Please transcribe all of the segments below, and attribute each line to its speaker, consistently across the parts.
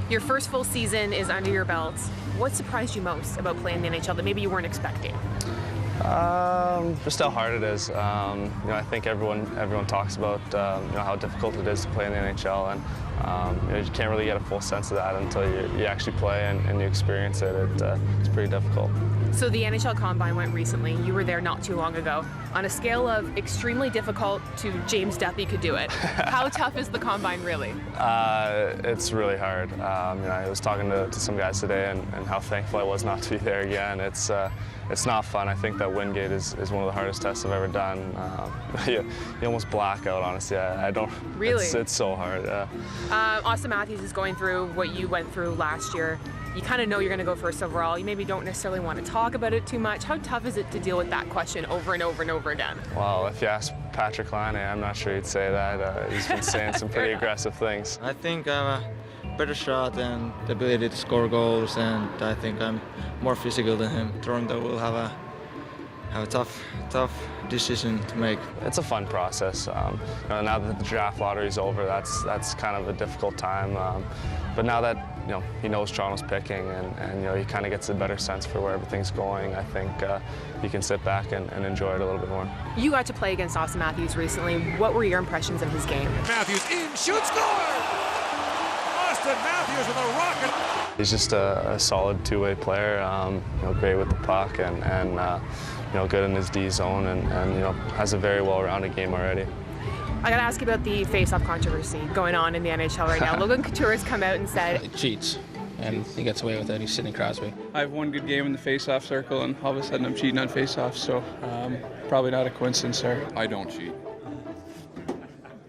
Speaker 1: Your first full season is under your belt. What surprised you most about playing in the NHL that maybe you weren't expecting?
Speaker 2: Just how hard it is. I think everyone talks about how difficult it is to play in the NHL, and you can't really get a full sense of that until you actually play and you experience it. It's pretty difficult.
Speaker 1: So the NHL Combine went recently. You were there not too long ago. On a scale of extremely difficult to James Duthie could do it, how tough is the Combine really?
Speaker 2: It's really hard. I was talking to some guys today and how thankful I was not to be there again. It's not fun. I think that Wingate is one of the hardest tests I've ever done. You almost black out, honestly. I don't.
Speaker 1: Really?
Speaker 2: It's so hard.
Speaker 1: Austin Matthews is going through what you went through last year. You kind of know you're going to go first overall. You maybe don't necessarily want to talk about it too much. How tough is it to deal with that question over and over and over again?
Speaker 2: Well, if you ask Patrick Laine, I'm not sure he'd say that. He's been saying some pretty aggressive things.
Speaker 3: I think I'm a better shot and the ability to score goals, and I think I'm more physical than him. Toronto will have a tough decision to make.
Speaker 2: It's a fun process. Now that the draft lottery is over, that's kind of a difficult time. But now that he knows Toronto's picking, and he kind of gets a better sense for where everything's going, I think he can sit back and enjoy it a little bit more.
Speaker 1: You got to play against Austin Matthews recently. What were your impressions of his game?
Speaker 4: Matthews in, shoots, score! Austin Matthews with a rocket.
Speaker 2: He's just a solid two-way player. Great with the puck and good in his D zone, and has a very well-rounded game already.
Speaker 1: I got to ask you about the face-off controversy going on in the NHL right now. Logan Couture has come out and said
Speaker 5: he cheats, and he gets away with it. He's Sidney Crosby.
Speaker 6: I have one good game in the face-off circle, and all of a sudden I'm cheating on face-offs, so probably not a coincidence there.
Speaker 7: I don't cheat.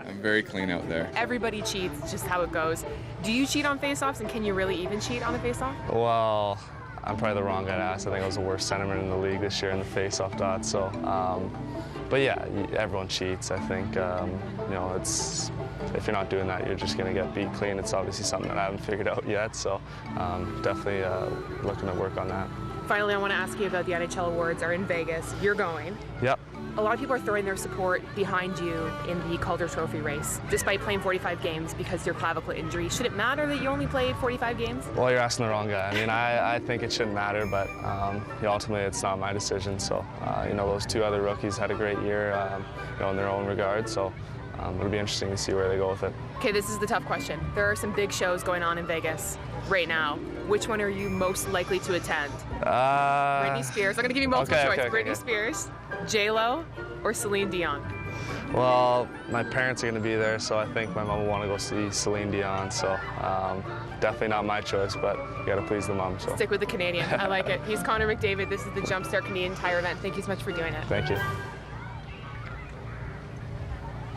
Speaker 7: I'm very clean out there.
Speaker 1: Everybody cheats, it's just how it goes. Do you cheat on face-offs, and can you really even cheat on the face-off?
Speaker 2: Well, I'm probably the wrong guy to ask. I think I was the worst centerman in the league this year in the face-off dot. So, but yeah, everyone cheats. I think it's if you're not doing that, you're just going to get beat clean. It's obviously something that I haven't figured out yet. So, definitely looking to work on that.
Speaker 1: Finally, I want to ask you about the NHL awards are in Vegas. You're going.
Speaker 2: Yep.
Speaker 1: A lot of people are throwing their support behind you in the Calder Trophy race, despite playing 45 games because of your clavicle injury. Should it matter that you only played 45 games?
Speaker 2: Well, you're asking the wrong guy. I mean, I think it shouldn't matter, but ultimately it's not my decision. So, those two other rookies had a great year, in their own regard. So, it'll be interesting to see where they go with it.
Speaker 1: Okay, this is the tough question. There are some big shows going on in Vegas right now. Which one are you most likely to attend? Britney Spears. I'm going to give you multiple choice. Britney Spears, J-Lo, or Celine Dion?
Speaker 2: Well, my parents are going to be there, so I think my mom will want to go see Celine Dion. So definitely not my choice, but you got to please the mom. So
Speaker 1: stick with the Canadian. I like it. He's Connor McDavid. This is the Jumpstart Canadian Tire event. Thank you so much for doing it.
Speaker 2: Thank you.